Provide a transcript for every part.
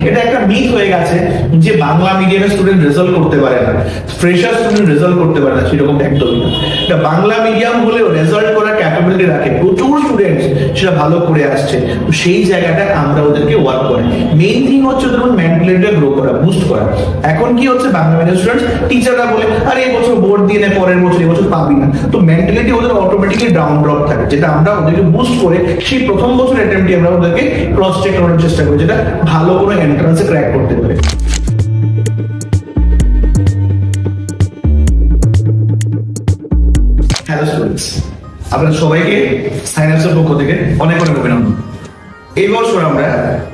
এটা একটা মিথ হয়ে গেছে যে বাংলা মিডিয়ামের স্টুডেন্ট রেজাল্ট করতে পারে না, ফ্রেশার স্টুডেন্ট রেজাল্ট করতে পারে না, সেরকম একদমই না। এটা বাংলা মিডিয়াম হলেও রেজাল্ট করার ক্যাপাবিলিটি রাখে, প্রচুর স্টুডেন্ট সেটা ভালো করে আসছে, তো সেই জায়গাটায় আমরা ওদেরকে ওয়ার্ক করি। মেইন থিং হচ্ছে ওদের মেন্টালিটিটা গ্রো করা, বুস্ট করা। এখন কি হচ্ছে, বাংলা মিডিয়াম স্টুডেন্ট টিচাররা বলে আরে এই বছর বোর্ড দিয়ে নে, পরের বছর এই বছর পাবি না, তো মেন্টালিটি ওদের অটোমেটিক্যালি ডাউন ড্রপ থাকে, যেটা আমরা ওদেরকে বুস্ট করে সেই প্রথম বছর অ্যাটেম্পটে আমরা ওদেরকে ক্রস চেক করার চেষ্টা করি, যেটা ভালো কোনো এন্ট্রান্সে ক্র্যাক করতে পারে। হ্যালো স্টুডেন্টস, আপনাদের সবাইকে সাইন্যাপসের পক্ষ থেকে অনেক অনেক অভিনন্দন। এই বছর আমরা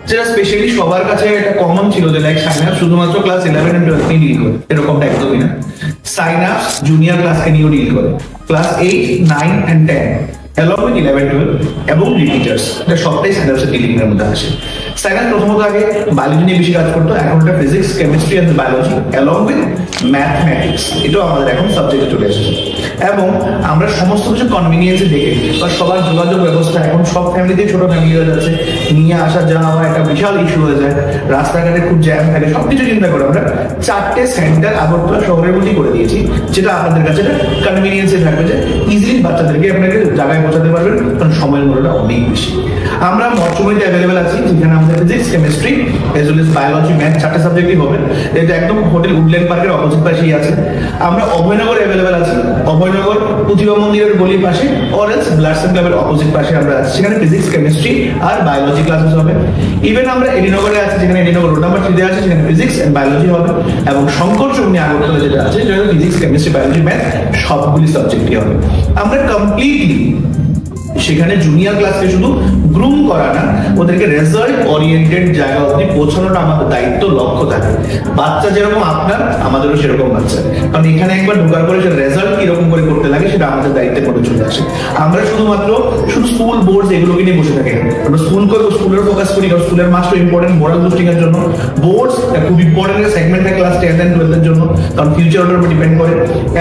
যেটা স্পেশালি সবার কাছে একটা কমন ছিল যে লাইক সাইন্যাপস শুধুমাত্র ক্লাস 11 এন্ড 12 নিয়ে ডিল করে, এরকমটা একদমই না। সাইন্যাপস জুনিয়র ক্লাসকে নিয়েও ডিল করে, ক্লাস 8, 9 and 10 along with 11, 12 এবং রিপিটার্স, এটা সবটাই সাইন্যাপসের ডিলিং এর মধ্যে আসে। সাইন্যাপস প্রথমত আগে বায়োলজি নিয়ে বেশি কাজ করতো, এখন এটা physics, chemistry and biology along with mathematics, এটাও আমাদের এখন সাবজেক্টে চলে এসেছে। এবং আমরা সমস্ত কিছু কনভিনিয়েন্সে দেখে বা সবার যোগাযোগ ব্যবস্থা এখন সব ফ্যামিলিতে, ছোট ফ্যামিলি হয়ে যাচ্ছে, নিয়ে আসা যাওয়া একটা বিশাল ইস্যু হয়ে যায়, রাস্তাঘাটে খুব জ্যাম থাকে, সবকিছু চিন্তা করে আমরা 4টে সেন্টার আগরতলা শহরের মধ্যেই করে দিয়েছি, যেটা আপনাদের কাছে কনভিনিয়েন্সে থাকবে যে ইজিলি বাচ্চাদেরকে আপনাকে জায়গায় পৌঁছাতে পারবেন, কারণ সময়ের মূল্যটা অনেক বেশি। আমরা মঠচুমনিতে অ্যাভেলেবেল আছি, যেখানে আমাদের physics, chemistry as well as biology, math 4টে সাবজেক্টই হবে। এটা একদম হোটেল উডল্যান্ড পার্কের অপোজিট পাশেই আছে। আমরা অভয়নগর অ্যাভেলেবেল আছি, অভয়নগর প্রতিভা মন্দিরের গলির পাশে অরেঞ্জ ব্লাডসেল ক্লাবের অপোজিট পাশে আমরা আছি, সেখানে ফিজিক্স, কেমিস্ট্রি আর বায়োলজি ক্লাসেস হবে। ইভেন আমরা এডিনগরে আছি, যেখানে এডিনগর রোড নাম্বার 3 আছে, সেখানে ফিজিক্স এন্ড বায়োলজি হবে। এবং শঙ্কর চৌমনি আগরতলা যেটা আছে, যেখানে ফিজিক্স, কেমিস্ট্রি, বায়োলজি, ম্যাথ সবগুলি সাবজেক্টই হবে। আমরা কমপ্লিটলি সেখানে জুনিয়র ক্লাসকে শুধু গ্রুম করা না, ওদেরকে রেজাল্ট ওরিয়েন্টেড জায়গা অবধি পৌঁছানোটা আমাদের দায়িত্ব, লক্ষ্য থাকে। বাচ্চা যেরকম আপনার, আমাদেরও সেরকম বাচ্চা, কারণ এখানে একবার ঢোকার পরে সে রেজাল্ট কিরকম করে করতে লাগে সেটা আমাদের দায়িত্বে পড়ে চলে আসে। আমরা শুধু স্কুল বোর্ড এগুলোকে নিয়ে বসে থাকি, আমরা স্কুলের ফোকাস করি, কারণ স্কুলের মাস্টার ইম্পর্টেন্ট মোরাল বুস্টিং এর জন্য, বোর্ডস খুব ইম্পর্টেন্ট সেগমেন্ট ক্লাস 10 and 12 এর জন্য, কারণ ফিউচার ওটার উপর ডিপেন্ড করে।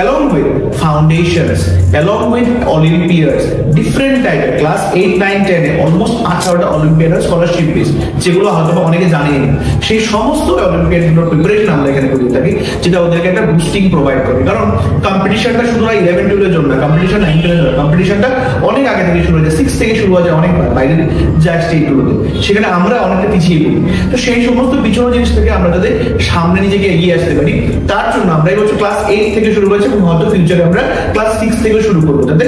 along with foundations, along with olympiads, different টাইপের ক্লাস 8, 9, 10 এ অলমোস্ট 18টা অলিম্পিয়াড স্কলারশিপ বেস, যেগুলো হয়তো অনেকে জানেই না। সেই সমস্ত অলিম্পিয়াড গুলোর প্রিপারেশন আমরা এখানে করে থাকি, যেটা ওদেরকে একটা বুস্টিং প্রোভাইড করে। কারণ কম্পিটিশনটা শুধু 11, 12 এর জন্য না, কম্পিটিশন 9, 10 এর জন্য, কম্পিটিশনটা অনেক আগে থেকে শুরু হয়ে যায়, 6 থেকে শুরু হয়ে যায় অনেক বাইরের যা স্টেটগুলোতে, সেখানে আমরা অনেকটা পিছিয়ে পড়ি। তো সেই সমস্ত পিছনো জিনিস থেকে আমরা যাতে সামনে নিজেকে এগিয়ে আসতে পারি, তার জন্য আমরা এই বছর ক্লাস 8 থেকে শুরু করেছি, এবং হয়তো ফিউচারে আমরা ক্লাস 6 থেকে শুরু করবো, যাতে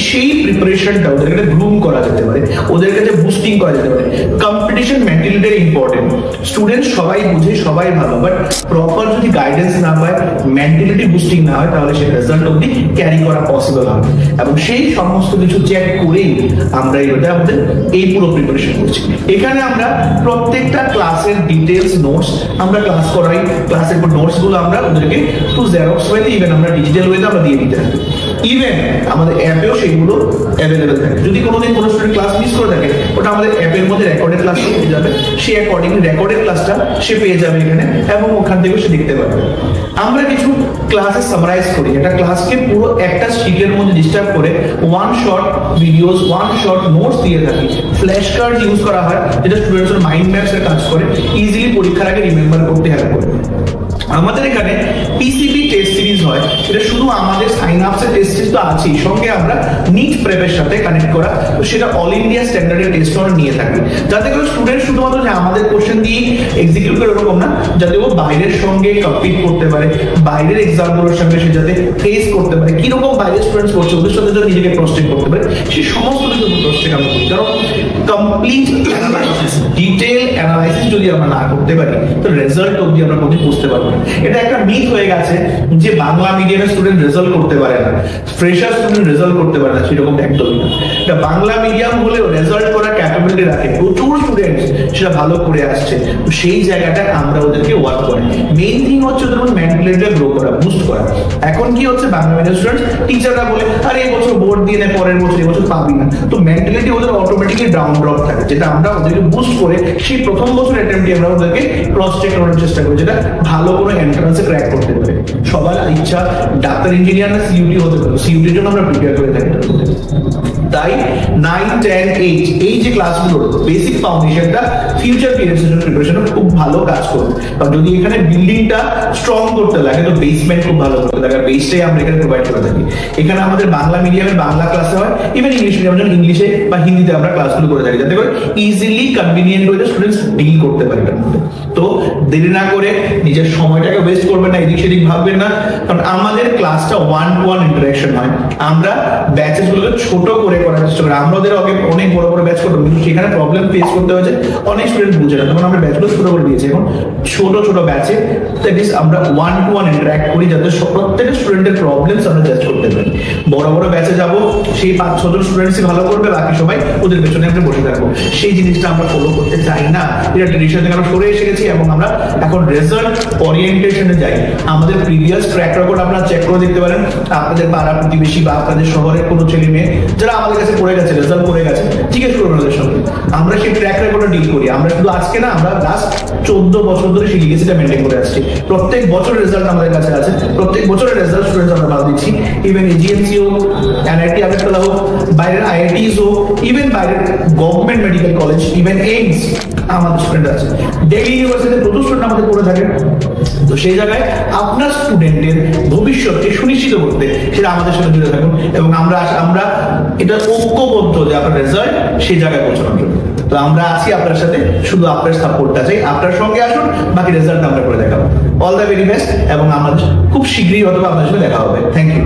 সেই প্রিপারেশনটা ওদেরকে গ্রুম করা যেতে পারে, ওদের কাছে বুস্টিং করা যেতে পারে। কম্পিটিশন মেন্টালিটি ইম্পর্টেন্ট, স্টুডেন্ট সবাই বুঝে, সবাই ভালো, বাট প্রপার যদি গাইডেন্স না পায়, মেন্টালিটি বুস্টিং না হয়, তাহলে সেই রেজাল্ট অবধি ক্যারি করা পসিবল হবে। এবং সেই সমস্ত কিছু চেক করেই আমরা আমাদের এই পুরো প্রিপারেশন করছি। এখানে আমরা প্রত্যেকটা ক্লাসের ডিটেলস নোটস আমরা ক্লাস করাই, ক্লাসের নোটস গুলো আমরা ওদেরকে থ্রু জেরক্স ওয়েতে, ইভেন আমরা ডিজিটাল ওয়েতে আমরা দিয়ে দিতে থাকি। ইভেন আমাদের অ্যাপেও সেইগুলো অ্যাভেলেবেল থাকে। যদি কোনোদিন কোনো স্টুডেন্ট ক্লাস মিস করে থাকে, ওটা আমাদের অ্যাপের মধ্যে রেকর্ডেড ক্লাস পেয়ে যাবে, সে অ্যাকর্ডিংলি রেকর্ডেড ক্লাসটা সে পেয়ে যাবে এখানে, এবং ওখান থেকেও সে দেখতে পারবে। আমরা কিছু ক্লাসে সামারাইজ করি, একটা ক্লাসকে পুরো একটা শিটের মধ্যে ডিস্টার্ব করে one shot videos, one shot notes দিয়ে থাকি। ফ্ল্যাশ কার্ড ইউজ করা হয়, যেটা স্টুডেন্টসের মাইন্ড ম্যাপস এর কাজ করে, ইজিলি পরীক্ষার আগে রিমেম্বার করতে হেল্প করে। আমাদের এখানে পিসিবি টেস্ট সিরিজ হয়, সেটা শুধু আমাদের সাইন্যাপসের টেস্ট সিরিজ তো আছেই, সঙ্গে আমরা নিট প্রেপের সাথে কানেক্ট করা, তো সেটা অল ইন্ডিয়া স্ট্যান্ডার্ডের টেস্ট আমরা নিয়ে থাকি, যাতে করে স্টুডেন্ট শুধুমাত্র যে আমাদের কোশ্চেন দিয়ে এক্সিকিউট করে এরকম না, যাতে ও বাইরের সঙ্গে কম্পিট করতে পারে, বাইরের এক্সামগুলোর সঙ্গে সে যাতে ফেস করতে পারে, কিরকম বাইরের স্টুডেন্টস করছে ওদের সাথে যাতে নিজেকে ক্রস চেক করতে পারে, সেই সমস্ত কিছু ক্রস চেক আমরা করি। কারণ কমপ্লিট অ্যানালাইসিস, ডিটেইল অ্যানালাইসিস যদি আমরা না করতে পারি, তো রেজাল্ট অবধি আমরা কোনোদিন বুঝতে পারবো না। এটা একটা মিথ হয়ে গেছে যে বাংলা মিডিয়ামের স্টুডেন্ট রেজাল্ট করতে পারে না, ফ্রেশার স্টুডেন্ট রেজাল্ট করতে পারে না, সেরকম একদমই না। এটা বাংলা মিডিয়াম হলেও রেজাল্ট করার ক্যাপাবিলিটি রাখে, প্রচুর স্টুডেন্ট সেটা ভালো করে আসছে, তো সেই জায়গাটায় আমরা ওদেরকে ওয়ার্ক করি। মেইন থিং হচ্ছে ওদের মেন্টালিটিটা গ্রো করা, বুস্ট করা। এখন কি হচ্ছে, বাংলা মিডিয়াম স্টুডেন্ট টিচাররা বলে আরে এই বছর বোর্ড দিয়ে নে, পরের বছর এই বছর পাবি না, তো মেন্টালিটি ওদের অটোমেটিক্যালি ডাউন ড্রপ থাকে, যেটা আমরা ওদেরকে বুস্ট করে সেই প্রথম বছর অ্যাটেম্পটে আমরা ওদেরকে ক্রস চেক করার চেষ্টা করি, যেটা ভালো কোনো এন্ট্রান্সে ক্র্যাক করতে পারে। সবার ইচ্ছা ডাক্তার, ইঞ্জিনিয়ার না সিইউটি হতে পারে, সিইউটির জন্য আমরা প্রিপেয়ার করে থাকি। তাই 9, 10, 8 এই যে ক্লাসগুলোর বেসিক ফাউন্ডেশনটা ফিউচার পিরিয়ডসের জন্য প্রিপারেশন খুব ভালো কাজ করবে। কারণ যদি এখানে বিল্ডিংটা স্ট্রং করতে লাগে তো বেসমেন্ট খুব ভালো করতে লাগে, বেসটাই আমরা এখানে প্রোভাইড করে থাকি। এখানে আমাদের বাংলা মিডিয়ামের বাংলা ক্লাসে হয়, ইভেন ইংলিশ মিডিয়ামের জন্য ইংলিশে বা হিন্দিতে আমরা ক্লাসগুলো করে থাকি, যাতে করে ইজিলি কনভিনিয়েন্ট হয়ে স্টুডেন্টস ডিল করতে পারে। তো দেরি না করে নিজের সময়টাকে ওয়েস্ট করবেন না, এদিক সেদিক ভাববেন না, কারণ আমাদের ক্লাসটা 1-to-1 ইন্টারাকশন হয়। আমরা ব্যাচেস গুলোকে ছোট করে করার চেষ্টা করি। আমরা ওদের আগে অনেক বড় বড় ব্যাচ করতাম, কিন্তু সেখানে প্রবলেম ফেস করতে হয়েছে, অনেক স্টুডেন্ট বুঝে না, তখন আমরা ব্যাচগুলো ছোট করে দিয়েছি। এখন ছোট ছোট ব্যাচে দ্যাট ইজ আমরা 1-to-1 ইন্টারাক্ট করি, যাতে প্রত্যেকটা স্টুডেন্টের প্রবলেমস আমরা জাজ করতে পারি। বড় বড় ব্যাচে যাব, সেই 5-6 জন স্টুডেন্টসই ভালো করবে, বাকি সবাই ওদের পেছনে আমরা বসে থাকবো। সেই জিনিসটা আমরা ফলো করতে চাই না। এটা ট্রেডিশন থেকে আমরা সরে এসে গেছি এবং আমরা এখন রেজাল্ট ওরিয়েন্টেশনে যাই। আমাদের প্রিভিয়াস ট্র্যাক রেকর্ড আপনারা চেক করে দেখতে পারেন। আপনাদের পাড়া প্রতিবেশী বা আপনাদের শহরের কোনো ছেলে মেয়ে যারা আমাদের কাছে পড়ে গেছে, রেজাল্ট করে গেছে, জিজ্ঞেস করবেন ওদের সঙ্গে। আমরা সেই ট্র্যাক রেকর্ডে ডিল করি। আমরা শুধু আজকে না, আমরা লাস্ট 14 বছর ধরে সেই লিগেসিটা মেনটেন করে আসছি। প্রত্যেক বছর রেজাল্ট আমাদের কাছে আছে, প্রত্যেক বছরের রেজাল্ট স্টুডেন্টস আমরা ভালো দিচ্ছি। ইভেন এজিএমসি হোক, এনআইটি আগরতলা হোক, বাইরের আইআইটিস হোক, ইভেন বাইরের government medical college, even AIIMS, আমাদের স্টুডেন্ট আছে। দিল্লি ইউনিভার্সিটিতে প্রচুর স্টুডেন্ট আমাদের পড়ে থাকে। তো সেই জায়গায় আপনার স্টুডেন্টের ভবিষ্যৎকে সুনিশ্চিত করতে সেটা আমাদের সাথে জুড়ে থাকুন, এবং আমরা এটা ঐক্যবদ্ধ যে আপনার রেজাল্ট সেই জায়গায় পৌঁছানোর জন্য। তো আমরা আছি আপনার সাথে, শুধু আপনার সাপোর্টটা চাই। আপনার সঙ্গে আসুন, বাকি রেজাল্ট আমরা করে দেখাবো। অল দ্য ভেরি বেস্ট, এবং আমাদের খুব শীঘ্রই হয়তো আপনার সাথে দেখা হবে। Thank you.